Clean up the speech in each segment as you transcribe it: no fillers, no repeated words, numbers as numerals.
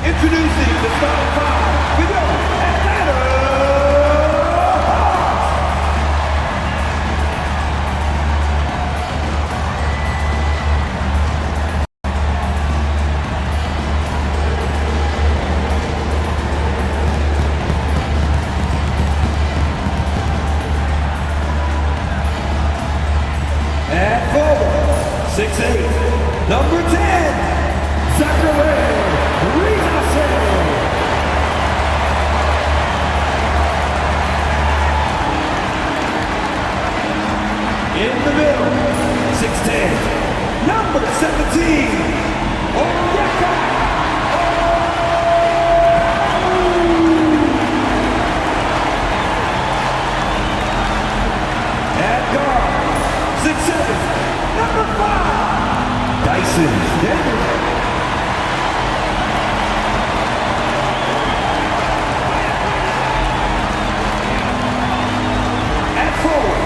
Introducing the starting five for your Atlanta at forward, 6'8", number 10, Zachary. In the middle, 6'10", number 17, Onyeka. At guard, 6'7", number 5, Dyson Daniels. At forward,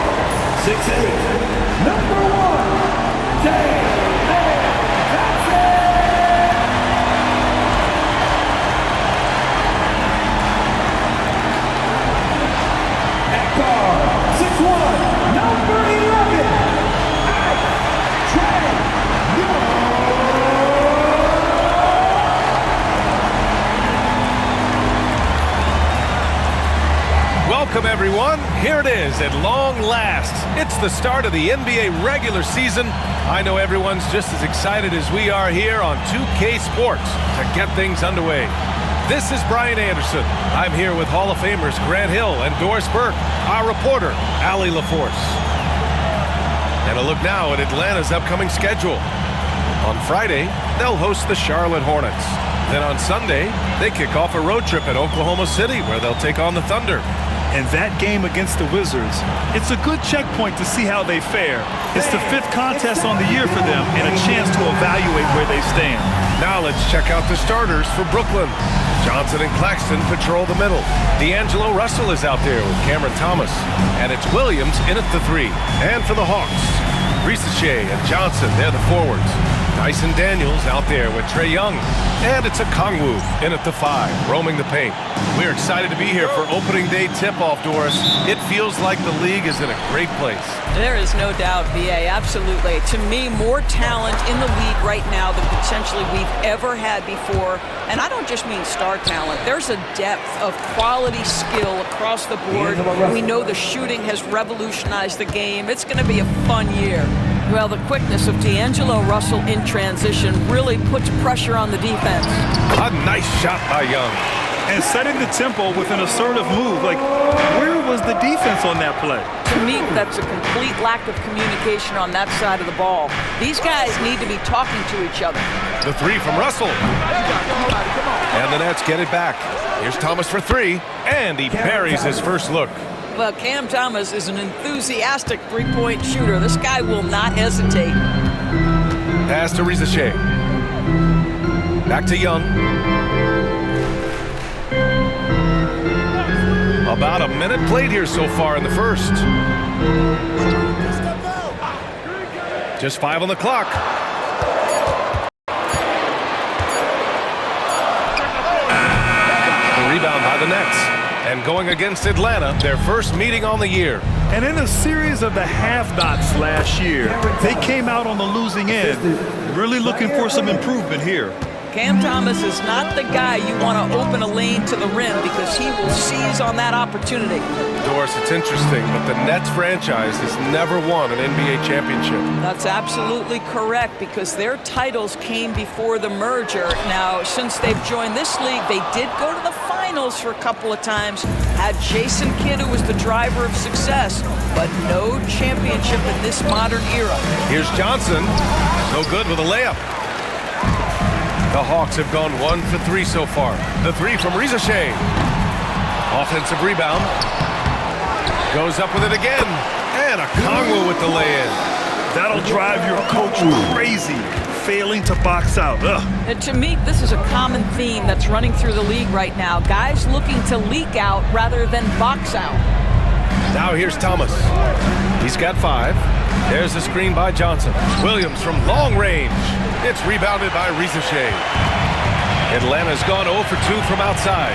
6'8", number 1, David Johnson. At guard, 6'1", number 11, Welcome, everyone. Here it is at long last. It's the start of the NBA regular season. I know everyone's just as excited as we are here on 2K Sports to get things underway. This is Brian Anderson. I'm here with Hall of Famers Grant Hill and Doris Burke, our reporter, Allie LaForce. And a look now at Atlanta's upcoming schedule. On Friday, they'll host the Charlotte Hornets. Then on Sunday, they kick off a road trip at Oklahoma City where they'll take on the Thunder. And that game against the Wizards, it's a good checkpoint to see how they fare. It's the 5th contest on the year for them and a chance to evaluate where they stand. Now let's check out the starters for Brooklyn. Johnson and Claxton patrol the middle. D'Angelo Russell is out there with Cameron Thomas. And it's Williams in at the 3. And for the Hawks, Risache and Johnson, they're the forwards. Dyson Daniels out there with Trae Young. And it's a Kongwu in at the 5, roaming the paint. We're excited to be here for opening day tip-off, Doris. It feels like the league is in a great place. There is no doubt, VA, absolutely. To me, more talent in the league right now than potentially we've ever had before. And I don't just mean star talent. There's a depth of quality skill across the board. We know the shooting has revolutionized the game. It's going to be a fun year. Well, the quickness of D'Angelo Russell in transition really puts pressure on the defense. A nice shot by Young. And setting the tempo with an assertive move. Like, where was the defense on that play? To me, that's a complete lack of communication on that side of the ball. These guys need to be talking to each other. The 3 from Russell. And the Nets get it back. Here's Thomas for 3, and he buries his first look. Well, Cam Thomas is an enthusiastic three-point shooter. This guy will not hesitate. Pass to Risache. Back to Young. About a minute played here so far in the first. Just 5 on the clock. The rebound by the Nets. And going against Atlanta, their first meeting on the year. And in a series of the have-nots last year, they came out on the losing end, really looking for some improvement here. Cam Thomas is not the guy you want to open a lane to the rim because he will seize on that opportunity. Doris, it's interesting, but the Nets franchise has never won an NBA championship. That's absolutely correct because their titles came before the merger. Now, since they've joined this league, they did go to the finals for a couple of times, had Jason Kidd, who was the driver of success, but no championship in this modern era. Here's Johnson, no good with a layup. The Hawks have gone 1 for 3 so far. The 3 from Risache. Offensive rebound. Goes up with it again. And a Kongwu with the lay-in. That'll drive your coach crazy, failing to box out. And to me, this is a common theme that's running through the league right now. Guys looking to leak out rather than box out. Now here's Thomas. He's got 5. There's the screen by Johnson. Williams from long range. It's rebounded by Risache. Atlanta's gone 0 for 2 from outside.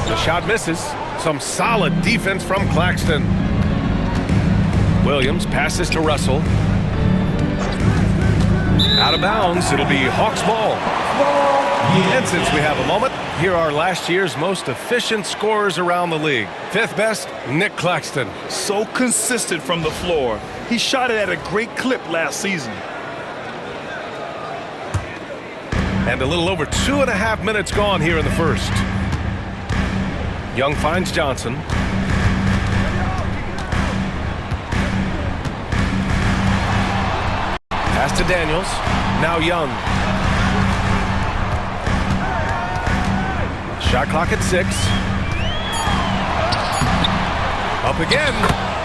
The shot misses. Some solid defense from Claxton. Williams passes to Russell. Out of bounds. It'll be Hawks ball. And since we have a moment, here are last year's most efficient scorers around the league. 5th best, Nick Claxton. So consistent from the floor. He shot it at a great clip last season. And a little over 2.5 minutes gone here in the first. Young finds Johnson. Pass to Daniels. Now Young. Shot clock at 6. Up again.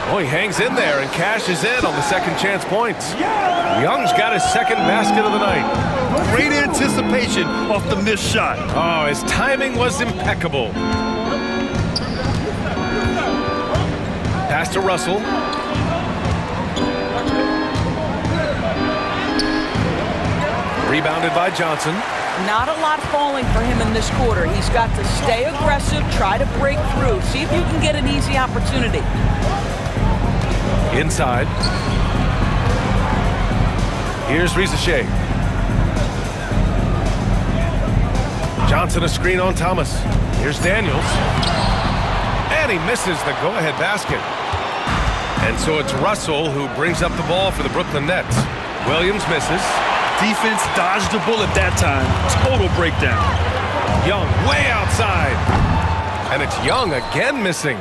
Oh, he hangs in there and cashes in on the second chance points. Young's got his second basket of the night. Great anticipation off the missed shot. Oh, his timing was impeccable. Pass to Russell. Rebounded by Johnson. Not a lot falling for him in this quarter. He's got to stay aggressive, try to break through, see if you can get an easy opportunity. Inside. Here's Rizachet. Johnson a screen on Thomas. Here's Daniels. And he misses the go-ahead basket. And so it's Russell who brings up the ball for the Brooklyn Nets. Williams misses. Defense dodged the bullet that time. Total breakdown. Young way outside. And it's Young again missing.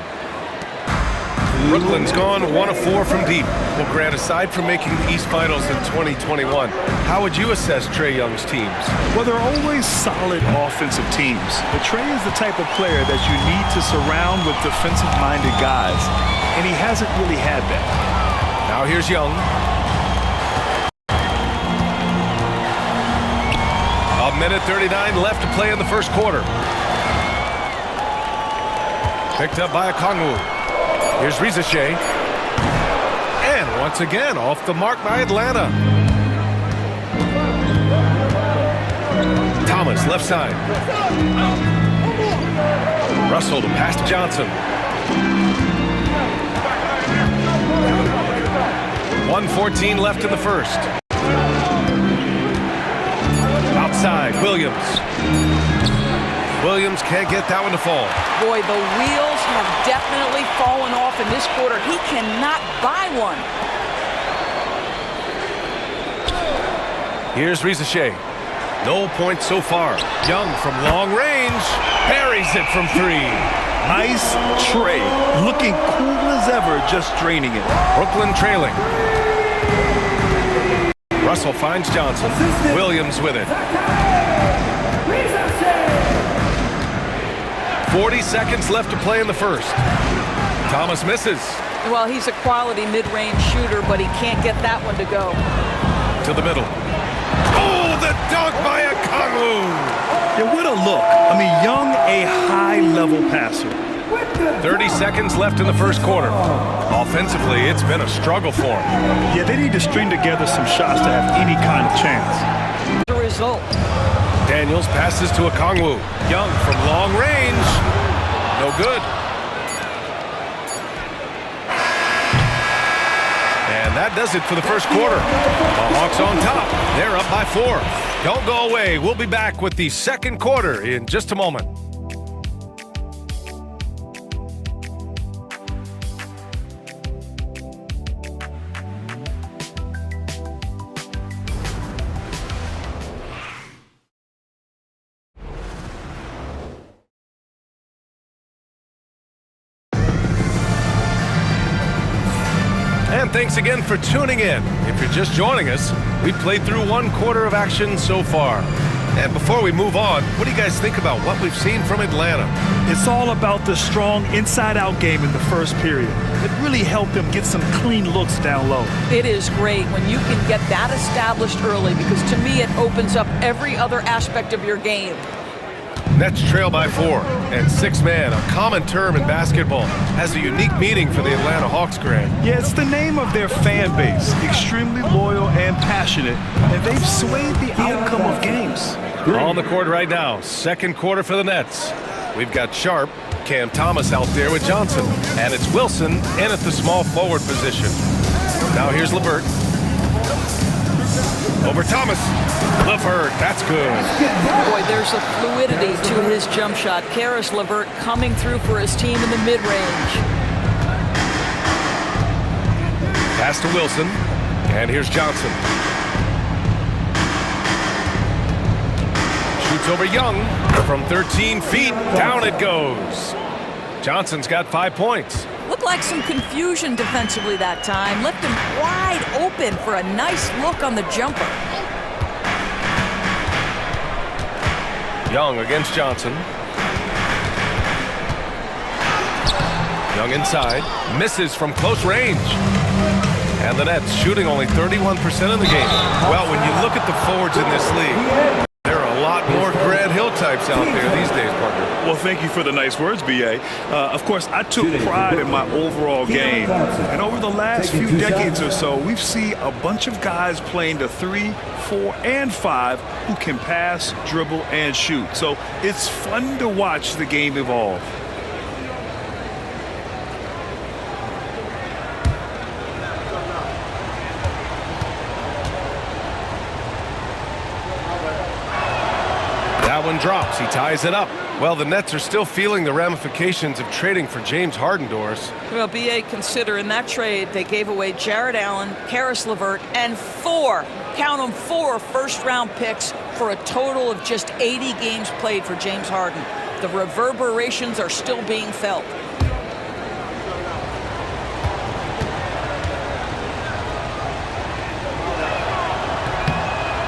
Brooklyn's gone 1 of 4 from deep. Well, Grant, aside from making the East Finals in 2021, how would you assess Trae Young's teams? Well, they're always solid offensive teams. But Trae is the type of player that you need to surround with defensive-minded guys. And he hasn't really had that. Now here's Young. A minute 39 left to play in the first quarter. Picked up by Okongwu. Here's Rizachet. And once again, off the mark by Atlanta. Thomas, left side. Russell to pass to Johnson. 1:14 left in the first. Outside, Williams. Williams can't get that one to fall. Boy, the wheels have definitely fallen off in this quarter. He cannot buy one. Here's Rizachet. No points so far. Young from long range. Buries it from 3. Nice Trae. Looking cool as ever, just draining it. Brooklyn trailing. Russell finds Johnson. Williams with it. 40 seconds left to play in the first. Thomas misses. Well, he's a quality mid-range shooter, but he can't get that one to go. To the middle. Oh, the dunk by Okongwu. Yeah, what a look. I mean, Young, a high-level passer. 30 seconds left in the first quarter. Offensively, it's been a struggle for him. Yeah, they need to string together some shots to have any kind of chance. The result. Daniels passes to Okongwu. Young from long range. No good. And that does it for the first quarter. The Hawks on top. They're up by 4. Don't go away. We'll be back with the second quarter in just a moment. And thanks again for tuning in. If you're just joining us, we've played through 1 quarter of action so far. And before we move on, what do you guys think about what we've seen from Atlanta? It's all about the strong inside-out game in the first period. It really helped them get some clean looks down low. It is great when you can get that established early because to me it opens up every other aspect of your game. Nets trail by 4, and 6-man, a common term in basketball, has a unique meaning for the Atlanta Hawks, Grant. Yeah, it's the name of their fan base. Extremely loyal and passionate, and they've swayed the outcome of games. On the court right now, second quarter for the Nets. We've got Sharp, Cam Thomas out there with Johnson, and it's Wilson in at the small forward position. Now here's LeVert. Over Thomas. LeVert, that's good. Boy, there's a fluidity to his jump shot. Caris LeVert coming through for his team in the mid-range. Pass to Wilson, and here's Johnson. Shoots over Young from 13 feet. Down it goes. Johnson's got 5 points. Looked like some confusion defensively that time. Left him wide open for a nice look on the jumper. Young against Johnson. Young inside. Misses from close range. And the Nets shooting only 31% of the game. Well, when you look at the forwards in this league, there are a lot more Grant Hill types out there these days, partner. Well, thank you for the nice words, B.A. Of course, I took pride in my overall game. And over the last few decades or so, we've seen a bunch of guys playing the 3, 4, and 5 who can pass, dribble, and shoot. So it's fun to watch the game evolve. That one drops. He ties it up. Well, the Nets are still feeling the ramifications of trading for James Harden, Doris. Well, B.A., consider in that trade they gave away Jared Allen, Caris LeVert, and 4, count them, 4 first-round picks for a total of just 80 games played for James Harden. The reverberations are still being felt.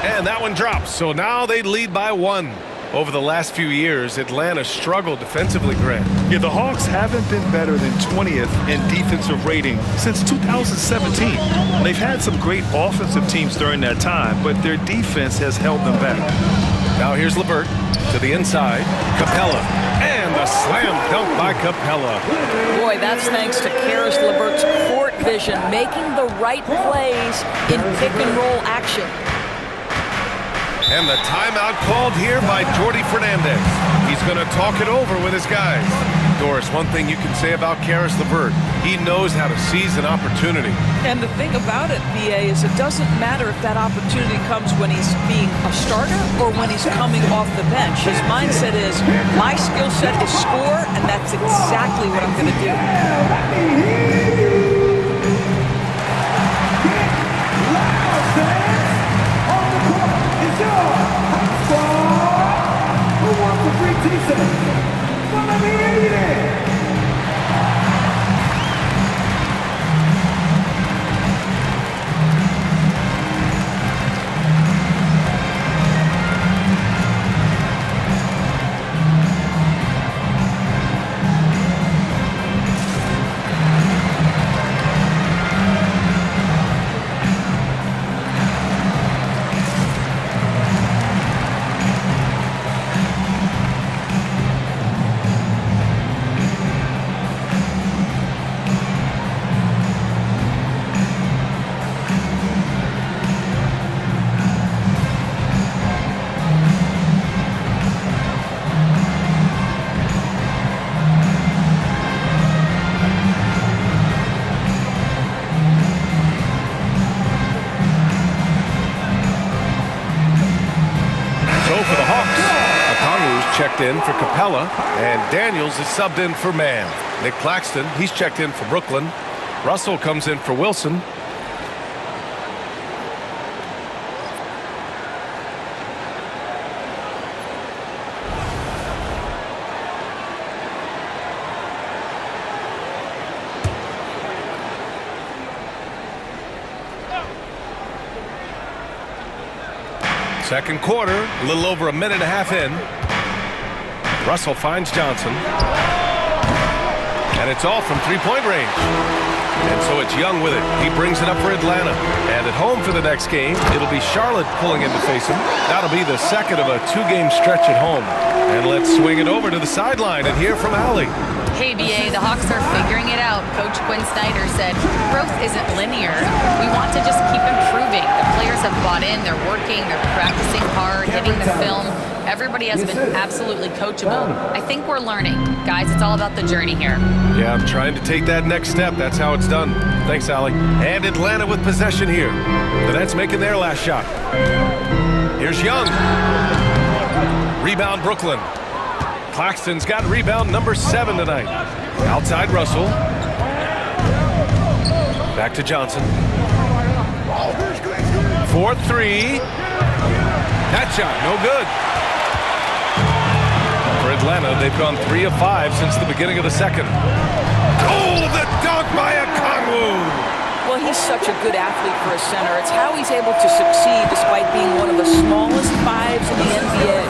And that one drops. So now they lead by 1. Over the last few years, Atlanta struggled defensively, Grant. Yeah, the Hawks haven't been better than 20th in defensive rating since 2017. They've had some great offensive teams during that time, but their defense has held them back. Now here's LeVert to the inside. Capella. And the slam dunk by Capella. Boy, that's thanks to Caris LeVert's court vision, making the right plays in pick-and-roll action. And the timeout called here by Jordi Fernandez. He's going to talk it over with his guys. Doris, one thing you can say about Caris LeVert, he knows how to seize an opportunity. And the thing about it, B.A., is it doesn't matter if that opportunity comes when he's being a starter or when he's coming off the bench. His mindset is, my skill set is score, and that's exactly what I'm going to do. Checked in for Capella, and Daniels is subbed in for Mann. Nick Claxton, he's checked in for Brooklyn. Russell comes in for Wilson. Second quarter, a little over a minute and a half in. Russell finds Johnson. And it's all from three-point range. And so it's Young with it. He brings it up for Atlanta. And at home for the next game, it'll be Charlotte pulling in to face him. That'll be the second of a two-game stretch at home. And let's swing it over to the sideline and hear from Allie. Hey, BA, the Hawks are figuring it out. Coach Quinn Snyder said growth isn't linear. We want to just keep improving. The players have bought in. They're working. They're practicing hard, hitting the film. Everybody has been absolutely coachable. I think we're learning. Guys, it's all about the journey here. Yeah, I'm trying to take that next step. That's how it's done. Thanks, Allie. And Atlanta with possession here. The Nets making their last shot. Here's Young. Rebound, Brooklyn. Claxton's got rebound number 7 tonight. Outside Russell. Back to Johnson. 4-3. That shot, no good. For Atlanta, they've gone 3 of 5 since the beginning of the second. Oh, the dunk by Okongwu! Well, he's such a good athlete for a center. It's how he's able to succeed despite being one of the smallest 5s in the NBA.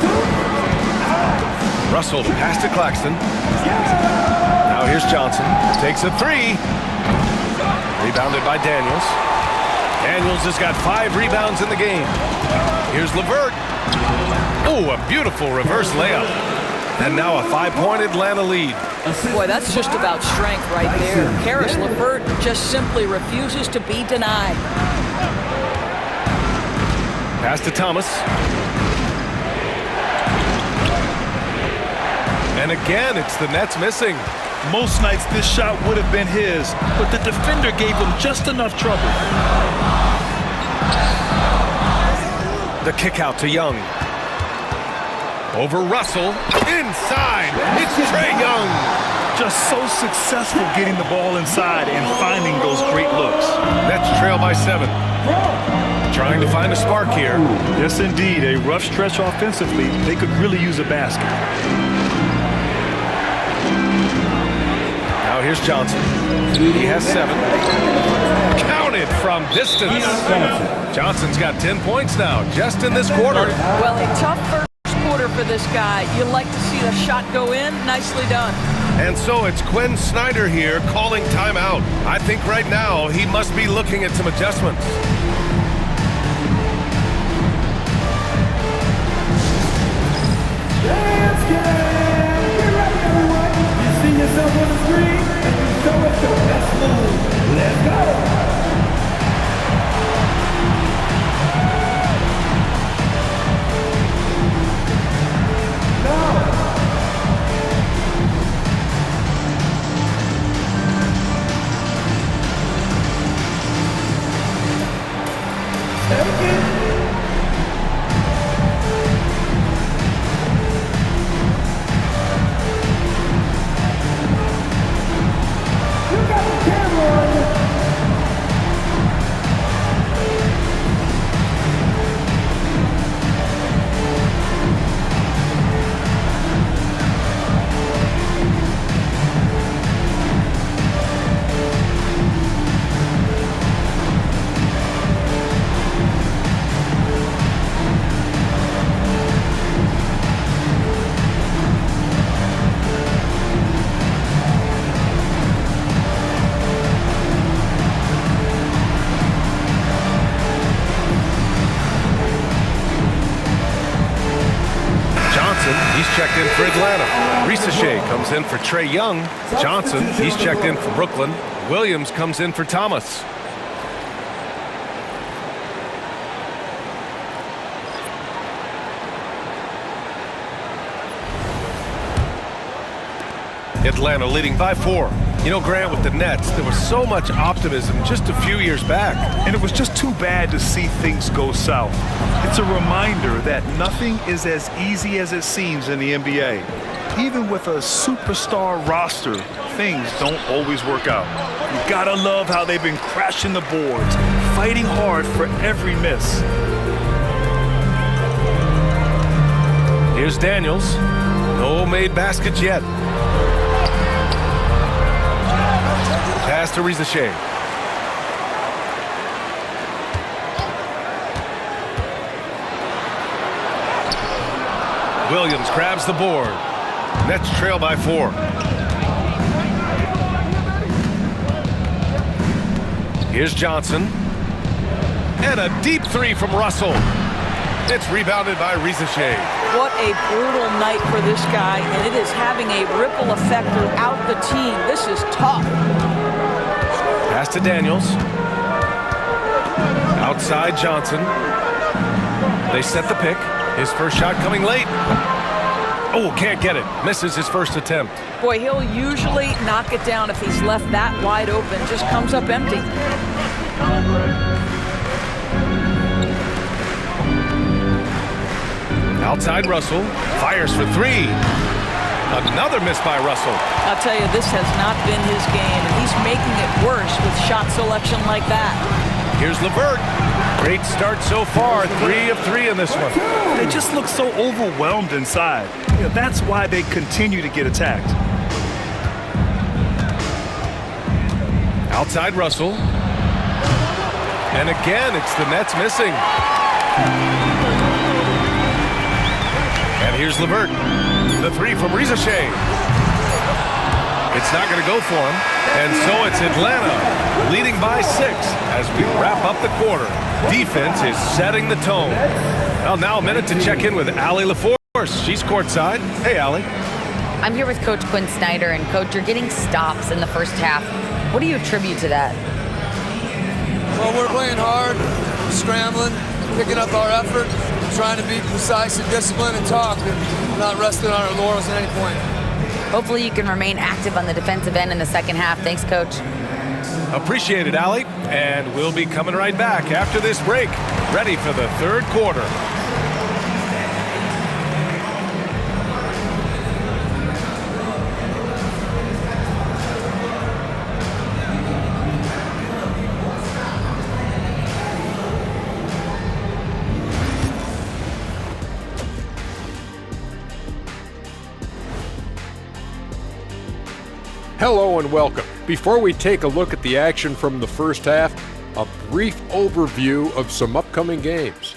Russell to pass to Claxton. Now here's Johnson. Takes a 3. Rebounded by Daniels. Daniels has got 5 rebounds in the game. Here's LeVert. Oh, a beautiful reverse layup. And now a 5-point Atlanta lead. Boy, that's just about strength right there. Karis LeVert just simply refuses to be denied. Pass to Thomas. And again, it's the Nets missing. Most nights this shot would have been his, but the defender gave him just enough trouble. The kick out to Young. Over Russell. Inside. It's Trae Young. Just so successful getting the ball inside and finding those great looks. Nets trail by 7. Trying to find a spark here. Yes, indeed. A rough stretch offensively. They could really use a basket. Now here's Johnson. He has 7. Counted from distance. Johnson's got 10 points now, just in this quarter. Well, a tough first quarter for this guy. You like to see the shot go in. Nicely done. And so it's Quinn Snyder here calling timeout. I think right now he must be looking at some adjustments. Dance game! Get ready, everyone! You see yourself on the screen, and you show us your best move. Let's go! He's checked in for Atlanta. Risachet comes in for Trae Young. Johnson, he's checked in for Brooklyn. Williams comes in for Thomas. Atlanta leading by 4. You know, Grant, with the Nets, there was so much optimism just a few years back. And it was just too bad to see things go south. It's a reminder that nothing is as easy as it seems in the NBA. Even with a superstar roster, things don't always work out. You gotta love how they've been crashing the boards, fighting hard for every miss. Here's Daniels. No made baskets yet. Pass to Risachet. Williams grabs the board. Nets trail by 4. Here's Johnson. And a deep three from Russell. It's rebounded by Rizachet. What a brutal night for this guy, and it is having a ripple effect throughout the team. This is tough. Pass to Daniels. Outside Johnson. They set the pick. His first shot coming late. Oh, can't get it. Misses his first attempt. Boy, he'll usually knock it down if he's left that wide open. Just comes up empty. Outside Russell. Fires for three. Another miss by Russell. I'll tell you, this has not been his game, and he's making it worse with shot selection like that. Here's LeVert. Great start so far. 3 of 3 in this one. They just look so overwhelmed inside. That's why they continue to get attacked. Outside Russell. And again, it's the Nets missing. And here's LeVert. The three from Rizachet. It's not going to go for him. And so it's Atlanta leading by 6 as we wrap up the quarter. Defense is setting the tone. Well, now a minute to check in with Allie LaForce. She's courtside. Hey, Allie. I'm here with Coach Quinn Snyder, and Coach, you're getting stops in the first half. What do you attribute to that? Well, we're playing hard, scrambling, picking up our effort, trying to be precise and disciplined and talk, and not resting on our laurels at any point. Hopefully you can remain active on the defensive end in the second half. Thanks, Coach. Appreciate it, Allie. And we'll be coming right back after this break, ready for the third quarter. Hello and welcome. Before we take a look at the action from the first half, a brief overview of some upcoming games.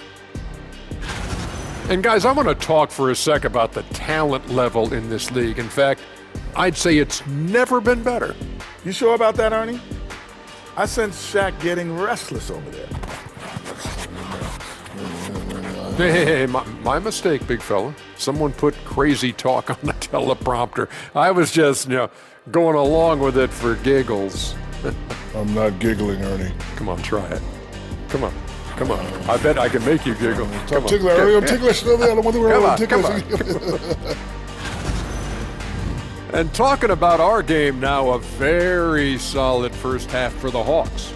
And guys, I want to talk for a sec about the talent level in this league. In fact, I'd say it's never been better. You sure about that, Ernie? I sense Shaq getting restless over there. Hey, my mistake, big fella. Someone put crazy talk on the teleprompter. I was just, going along with it for giggles. I'm not giggling, Ernie. Come on, try it. Come on. I bet I can make you giggle. I'm ticklish, Ernie. I'm ticklish. I don't want to Come on. And talking about our game now, a very solid first half for the Hawks.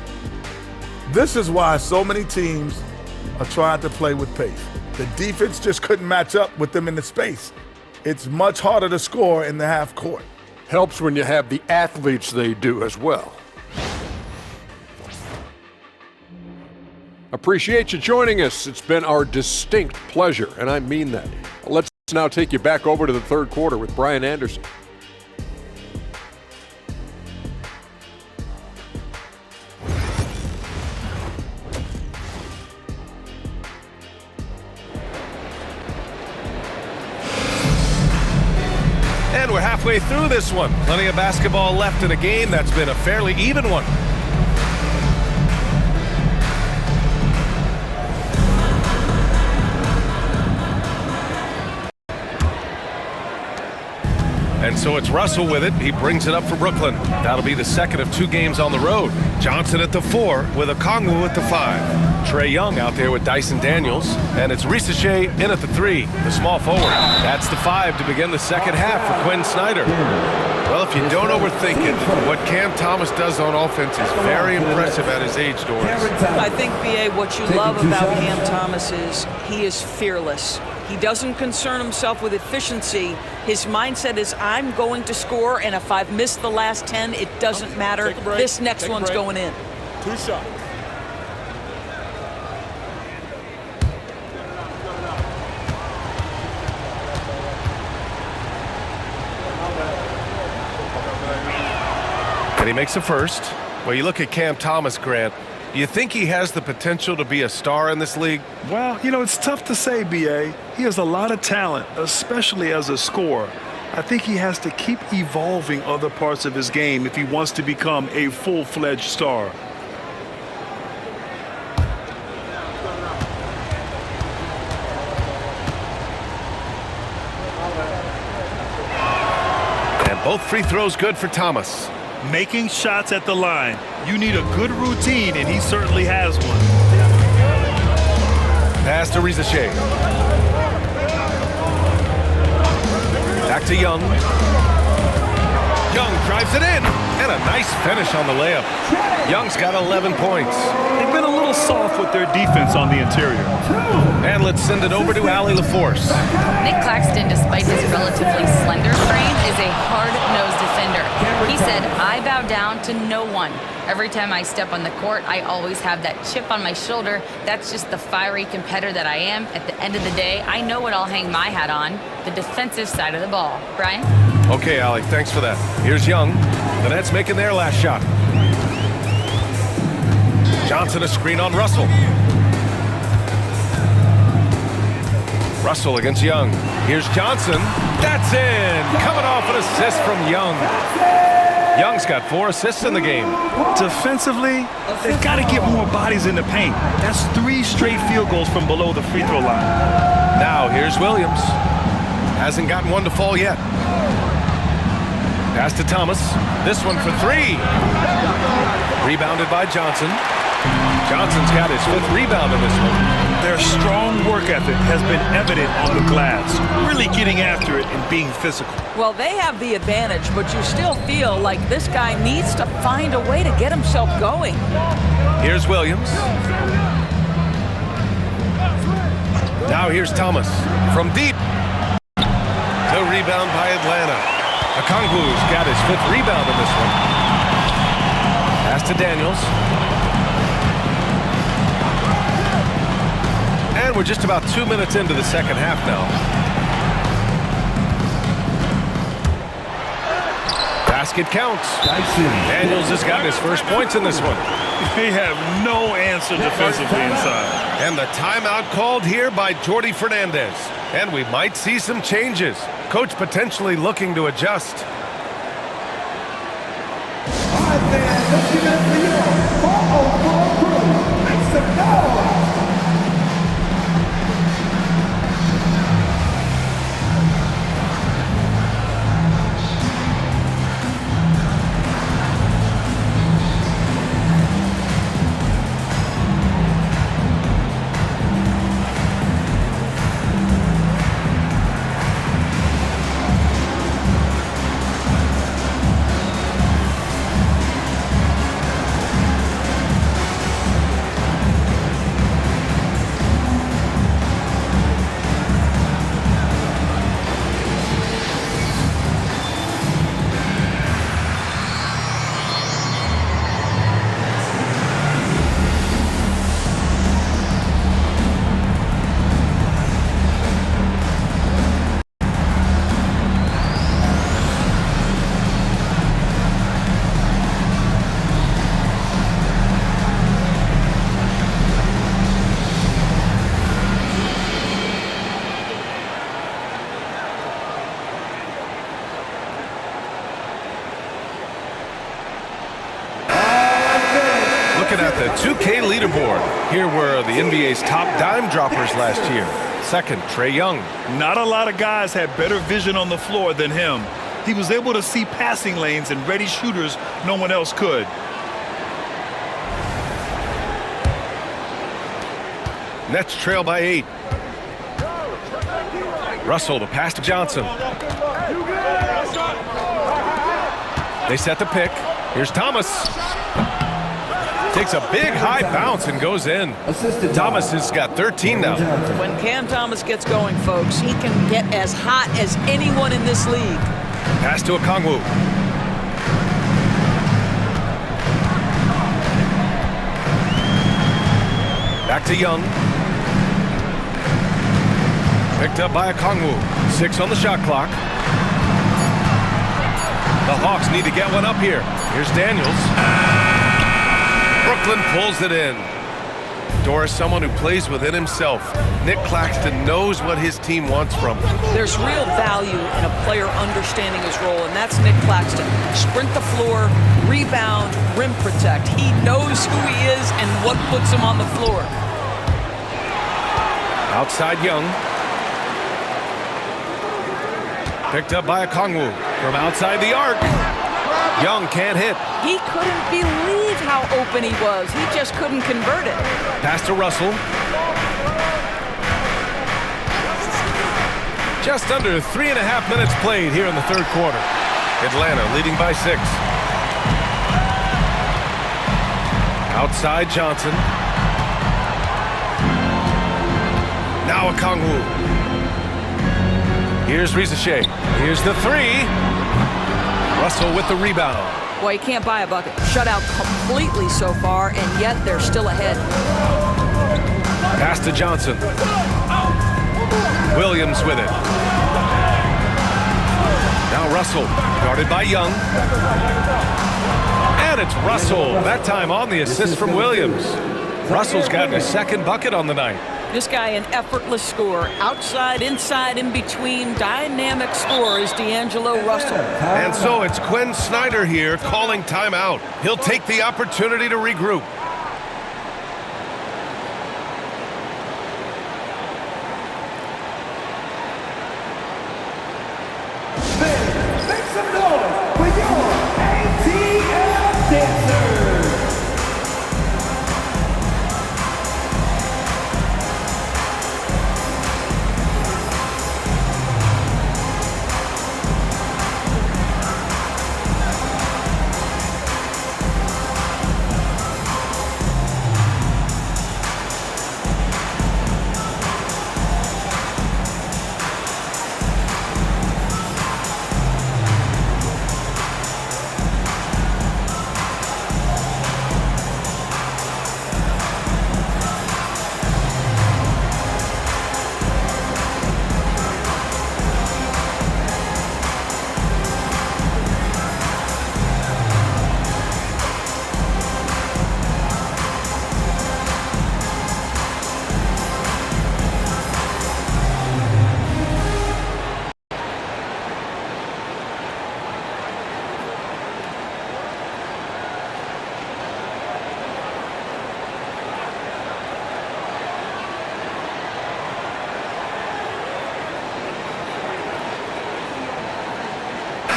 This is why so many teams are trying to play with pace. The defense just couldn't match up with them in the space. It's much harder to score in the half court. Helps when you have the athletes they do as well. Appreciate you joining us. It's been our distinct pleasure, and I mean that. Let's now take you back over to the third quarter with Brian Anderson. And we're halfway through this one. Plenty of basketball left in a game that's been a fairly even one. And so it's Russell with it. He brings it up for Brooklyn. That'll be the second of 2 games on the road. Johnson at the 4 with Okongwu at the 5. Trae Young out there with Dyson Daniels. And it's Rizachet in at the 3, the small forward. That's the 5 to begin the second half for Quinn Snyder. Well, if you don't overthink it, what Cam Thomas does on offense is very impressive at his age, Doris. I think, B.A., what you love about Cam Thomas is he is fearless. He doesn't concern himself with efficiency. His mindset is, I'm going to score, and if I've missed the last 10, it doesn't matter. This next one's going in. 2 shots. And he makes the first. Well, you look at Cam Thomas, Grant. Do you think he has the potential to be a star in this league? Well, it's tough to say, B.A. He has a lot of talent, especially as a scorer. I think he has to keep evolving other parts of his game if he wants to become a full-fledged star. Both free throws good for Thomas. Making shots at the line. You need a good routine, and he certainly has one. Pass to Rizachet. Back to Young. Young drives it in, and a nice finish on the layup. Young's got 11 points. They've been a little soft with their defense on the interior. And let's send it over to Allie LaForce. Nick Claxton, despite his relatively slender frame, is a hard-nosed defender. He said, "I bow down to no one. Every time I step on the court, I always have that chip on my shoulder. That's just the fiery competitor that I am. At the end of the day, I know what I'll hang my hat on, the defensive side of the ball." Brian? Okay, Allie, thanks for that. Here's Young. The Nets making their last shot. Johnson a screen on Russell. Russell against Young. Here's Johnson. That's in. Coming off an assist from Young. Young's got 4 assists in the game. Defensively, they've got to get more bodies in the paint. That's 3 straight field goals from below the free throw line. Now here's Williams. Hasn't gotten one to fall yet. Pass to Thomas. This one for 3. Rebounded by Johnson. Johnson's got his 5th rebound in this one. Their strong work ethic has been evident on the glass, really getting after it and being physical. Well, they have the advantage, but you still feel like this guy needs to find a way to get himself going. Here's Williams. Now here's Thomas from deep. No rebound by Atlanta. Okongwu's got his 5th rebound in this one. Pass to Daniels. And we're just about 2 minutes into the second half now. Basket counts. Daniels has got his first points in this one. They have no answer defensively inside. And the timeout called here by Jordi Fernandez. And we might see some changes. Coach potentially looking to adjust. Looking at the 2K leaderboard, here were the NBA's top dime droppers last year. Second, Trae Young. Not a lot of guys had better vision on the floor than him. He was able to see passing lanes and ready shooters no one else could. Nets trail by 8. Russell, the pass to Johnson. They set the pick. Here's Thomas. Takes a big high bounce and goes in. Thomas has got 13 now. When Cam Thomas gets going, folks, he can get as hot as anyone in this league. Pass to Okongwu. Back to Young. Picked up by Okongwu. 6 on the shot clock. The Hawks need to get one up here. Here's Daniels. Brooklyn pulls it in. Doris, someone who plays within himself. Nick Claxton knows what his team wants from him. There's real value in a player understanding his role, and that's Nick Claxton. Sprint the floor, rebound, rim protect. He knows who he is and what puts him on the floor. Outside Young. Picked up by Okongwu. From outside the arc, Young can't hit. He couldn't believe how open he was. He just couldn't convert it. Pass to Russell. Just under 3.5 minutes played here in the third quarter. Atlanta leading by 6. Outside Johnson. Now Okongwu. Here's Rizachet. Here's the 3. Russell with the rebound. Boy, you can't buy a bucket. Shut out completely so far, and yet they're still ahead. Pass to Johnson. Williams with it. Now Russell, guarded by Young. And it's Russell, that time on the assist from Williams. Russell's gotten his second bucket on the night. This guy, an effortless scorer. Outside, inside, in between. Dynamic scorer is D'Angelo Russell. And so it's Quinn Snyder here calling timeout. He'll take the opportunity to regroup. Make some noise for your ATL dancers.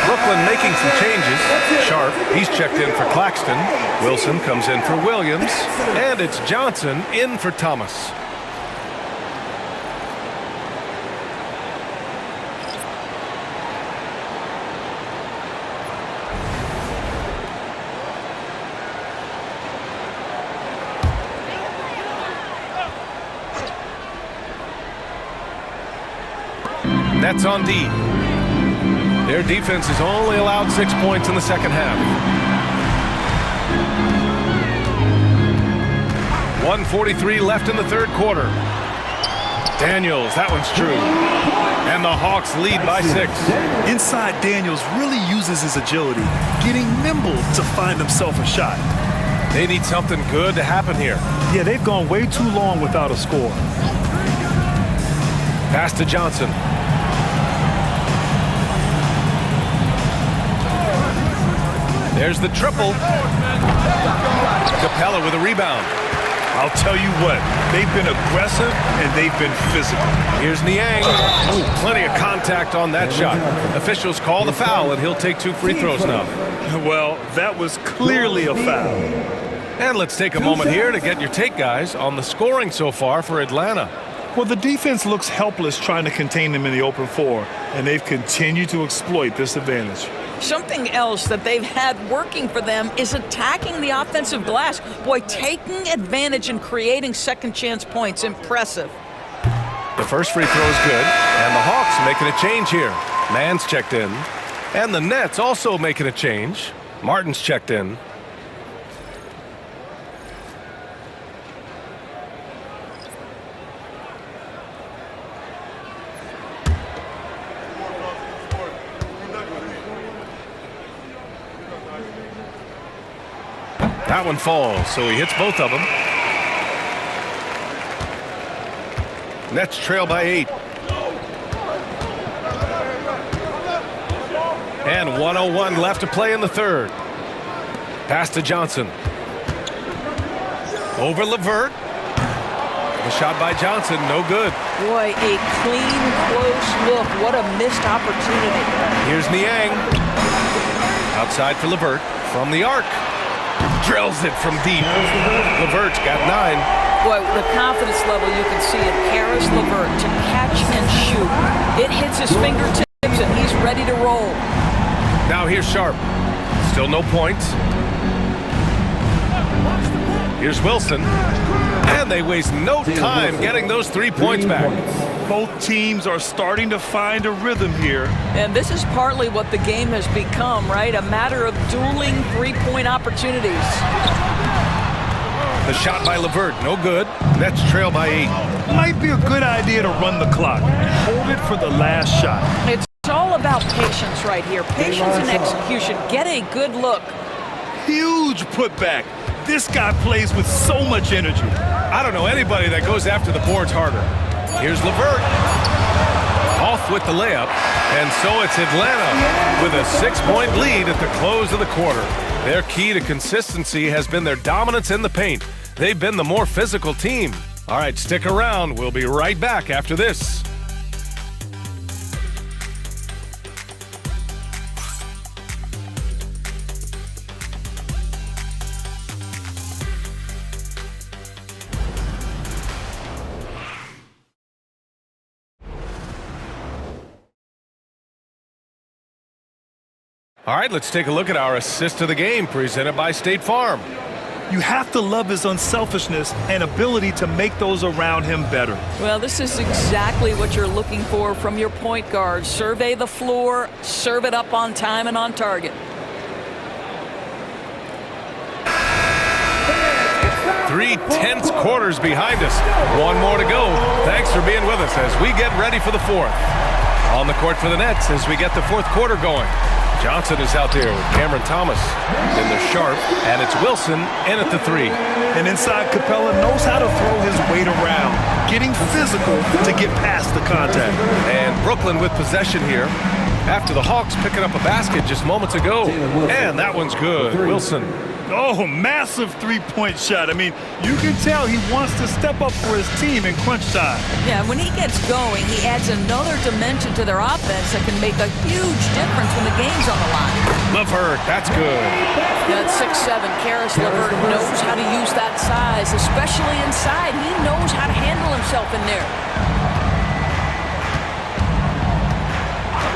Brooklyn making some changes. Sharp, he's checked in for Claxton. Wilson comes in for Williams. And it's Johnson in for Thomas. Nets on D. Their defense has only allowed 6 points in the second half. 1:43 left in the third quarter. Daniels, that one's true. And the Hawks lead by 6. Inside, Daniels really uses his agility, getting nimble to find himself a shot. They need something good to happen here. Yeah, they've gone way too long without a score. Pass to Johnson. There's the triple. Capella with a rebound. I'll tell you what, they've been aggressive and they've been physical. Here's Niang. Ooh, plenty of contact on that shot. Officials call the foul, and he'll take 2 free throws now. Well, that was clearly a foul. And let's take a moment here to get your take, guys, on the scoring so far for Atlanta. Well, the defense looks helpless trying to contain them in the open floor, and they've continued to exploit this advantage. Something else that they've had working for them is attacking the offensive glass. Boy, taking advantage and creating second chance points. Impressive. The first free throw is good, and the Hawks making a change here. Mann's checked in, and the Nets also making a change. Martin's checked in. That one falls, so he hits both of them. Nets trail by 8. And 1:01 left to play in the third. Pass to Johnson. Over LeVert. The shot by Johnson, no good. Boy, a clean, close look. What a missed opportunity. Here's Niang. Outside for LeVert from the arc. Drills it from deep. LeVert's got 9. Boy, the confidence level you can see in Karis LeVert to catch and shoot. It hits his fingertips and he's ready to roll. Now here's Sharp. Still no points. Here's Wilson. And they waste no time getting those 3 points back. Both teams are starting to find a rhythm here. And this is partly what the game has become, right? A matter of dueling 3-point opportunities. The shot by LeVert, no good. Nets trail by 8. Might be a good idea to run the clock. Hold it for the last shot. It's all about patience right here. Patience and execution. Get a good look. Huge putback. This guy plays with so much energy. I don't know anybody that goes after the boards harder. Here's LeVert. Off with the layup. And so it's Atlanta with a 6-point lead at the close of the quarter. Their key to consistency has been their dominance in the paint. They've been the more physical team. All right, stick around. We'll be right back after this. All right, let's take a look at our assist of the game presented by State Farm. You have to love his unselfishness and ability to make those around him better. Well, this is exactly what you're looking for from your point guard. Survey the floor, serve it up on time and on target. 3 tense quarters behind us. 1 more to go. Thanks for being with us as we get ready for the 4th. On the court for the Nets as we get the 4th quarter going. Johnson is out there with Cameron Thomas. Then there's Sharp, and it's Wilson in at the 3. And inside, Capella knows how to throw his weight around, getting physical to get past the contact. And Brooklyn with possession here after the Hawks picking up a basket just moments ago. And that one's good. Wilson. Oh, massive 3-point shot. I mean, you can tell he wants to step up for his team in crunch time. Yeah, when he gets going, he adds another dimension to their offense that can make a huge difference when the game's on the line. LeVert, that's good. Yeah, at 6'7", Karis LeVert knows how to use that size, especially inside. He knows how to handle himself in there.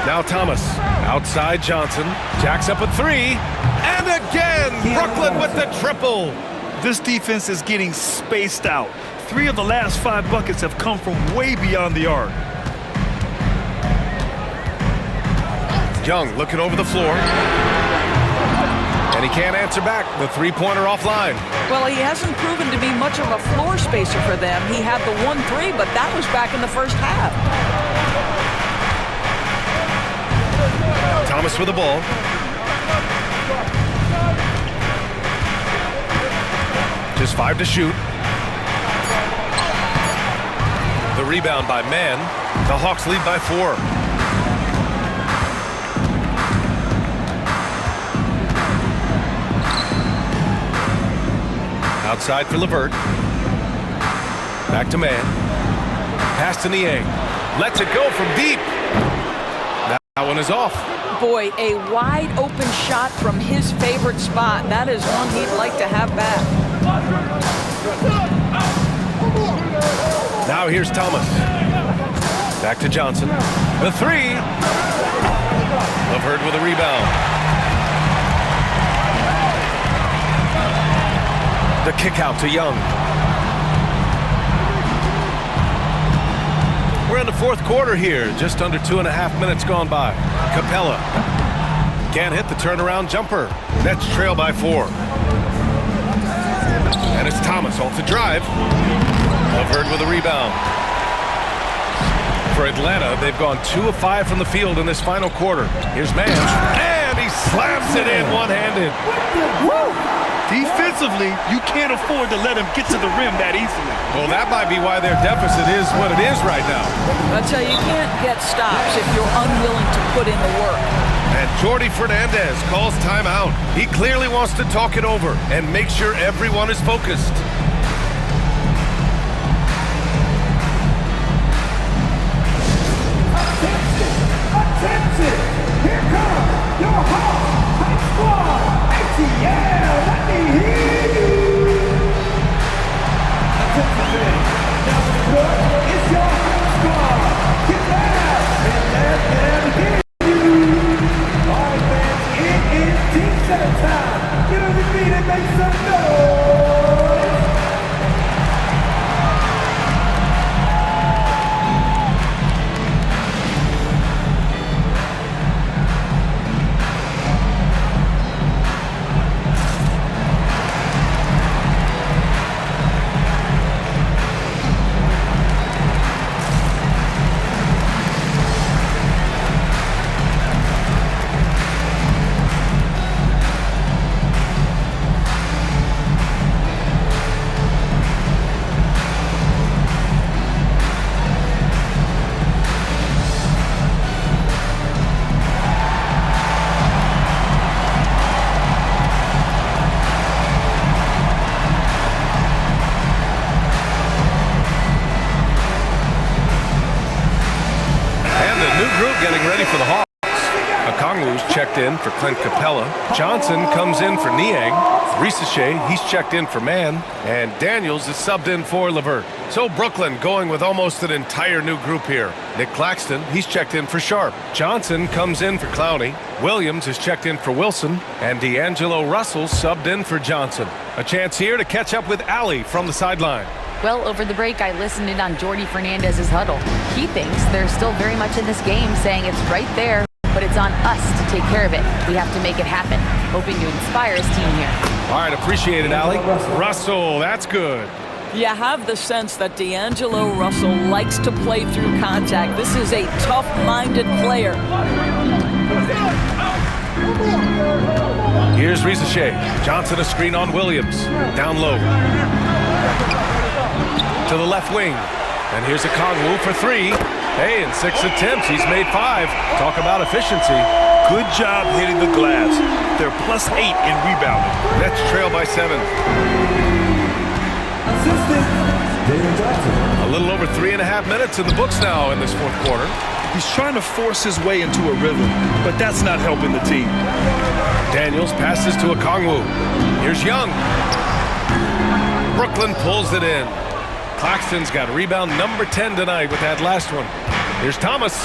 Now Thomas, outside Johnson, jacks up a 3, and again, Brooklyn with the triple. This defense is getting spaced out. 3 of the last 5 buckets have come from way beyond the arc. Young looking over the floor, and he can't answer back. The 3-pointer offline. Well, he hasn't proven to be much of a floor spacer for them. He had the 1-3, but that was back in the first half. Thomas with the ball. Just 5 to shoot. The rebound by Mann. The Hawks lead by 4. Outside for LeVert. Back to Mann. Pass to Niang. Lets it go from deep. That one is off. Boy, a wide open shot from his favorite spot. That is one he'd like to have back. Now here's Thomas. Back to Johnson. The 3. LeVert with a rebound. The kick out to Young. We're in the 4th quarter here. Just under 2.5 minutes gone by. Capella can't hit the turnaround jumper. Nets trail by 4. And it's Thomas off the drive. LeVert with a rebound. For Atlanta, they've gone 2 of 5 from the field in this final quarter. Here's Mann, and he slams it in one-handed. Defensively, you can't afford to let him get to the rim that easily. Well, that might be why their deficit is what it is right now. I tell you, you can't get stops if you're unwilling to put in the work. And Jordi Fernandez calls timeout. He clearly wants to talk it over and make sure everyone is focused. getting ready for the Hawks. Okongwu's checked in for Clint Capella. Johnson comes in for Niang. Risache, he's checked in for Mann. And Daniels is subbed in for Levert. So Brooklyn going with almost an entire new group here. Nick Claxton, he's checked in for Sharp. Johnson comes in for Clowney. Williams is checked in for Wilson. And D'Angelo Russell subbed in for Johnson. A chance here to catch up with Allie from the sideline. Well, over the break, I listened in on Jordy Fernandez's huddle. He thinks they're still very much in this game, saying it's right there, but it's on us to take care of it. We have to make it happen. Hoping to inspire his team here. All right, appreciate it, Allie. Russell, that's good. You have the sense that D'Angelo Russell likes to play through contact. This is a tough-minded player. Here's Risache. Johnson a screen on Williams. Down low. To the left wing. And here's Okongwu for 3. Hey, in 6 attempts, he's made 5. Talk about efficiency. Good job hitting the glass. They're +8 in rebounding. Nets trail by 7. A little over 3.5 minutes in the books now in this fourth quarter. He's trying to force his way into a rhythm, but that's not helping the team. Daniels passes to Okongwu. Here's Young. Brooklyn pulls it in. Claxton's got rebound number 10 tonight with that last one. Here's Thomas.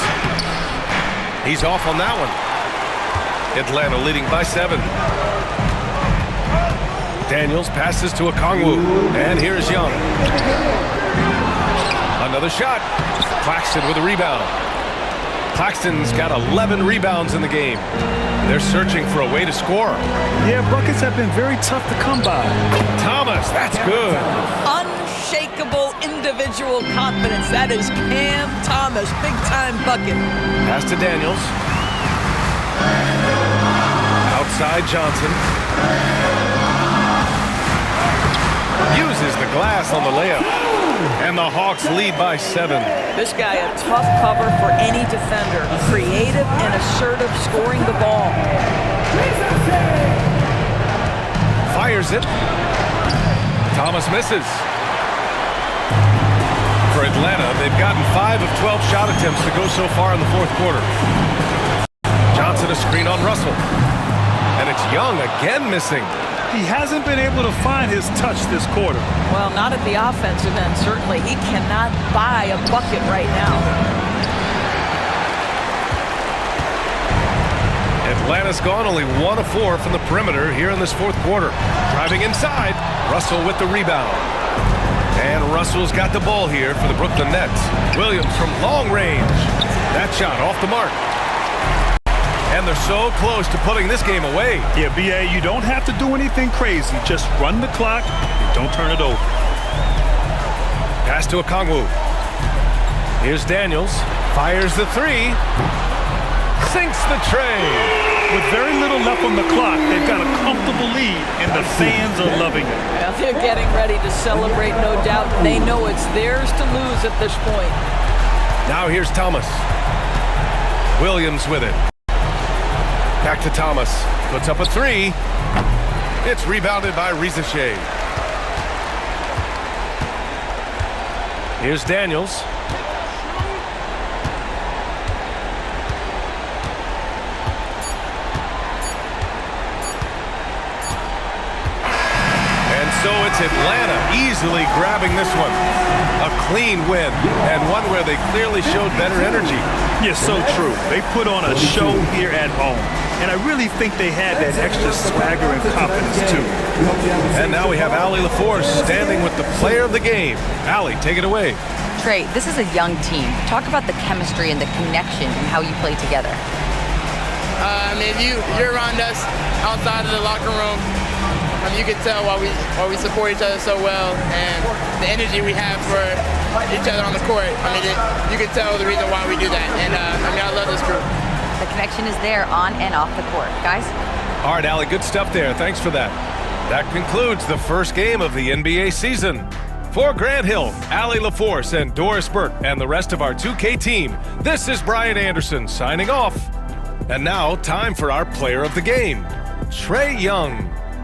He's off on that one. Atlanta leading by 7. Daniels passes to Okongwu. And here's Young. Another shot. Claxton with a rebound. Claxton's got 11 rebounds in the game. They're searching for a way to score. Yeah, buckets have been very tough to come by. Thomas, that's good. Unshakable individual confidence. That is Cam Thomas. Big-time bucket. Pass to Daniels. Outside Johnson. Uses the glass on the layup. And the Hawks lead by 7. This guy a tough cover for any defender. Creative and assertive scoring the ball. Fires it. Thomas misses. For Atlanta, they've gotten 5 of 12 shot attempts to go so far in the fourth quarter. Johnson a screen on Russell. And it's Young again missing. He hasn't been able to find his touch this quarter. Well, not at the offensive end, certainly. He cannot buy a bucket right now. Atlanta's gone only 1 of 4 from the perimeter here in this fourth quarter. Driving inside, Russell with the rebound. And Russell's got the ball here for the Brooklyn Nets. Williams from long range. That shot off the mark. And they're so close to putting this game away. Yeah, B.A., you don't have to do anything crazy. Just run the clock and don't turn it over. Pass to Okongwu. Here's Daniels. Fires the 3. Sinks the tray. With very little left on the clock, they've got a comfortable lead, and the fans are loving it. Well, they're getting ready to celebrate, no doubt. They know it's theirs to lose at this point. Now here's Thomas. Williams with it. Back to Thomas. Puts up a 3. It's rebounded by Risache. Here's Daniels. And so it's Atlanta easily grabbing this one. A clean win, and one where they clearly showed better energy. Yeah, so true. They put on a show here at home. And I really think they had that extra swagger and confidence, too. And now we have Allie LaForce standing with the player of the game. Allie, take it away. Trey, this is a young team. Talk about the chemistry and the connection and how you play together. You're around us outside of the locker room. You can tell why we support each other so well, and the energy we have for each other on the court. You can tell the reason why we do that. And I love this group. The connection is there on and off the court. Guys? All right, Allie, good stuff there. Thanks for that. That concludes the first game of the NBA season. For Grant Hill, Allie LaForce, and Doris Burke, and the rest of our 2K team, this is Brian Anderson signing off. And now, time for our player of the game, Trae Young.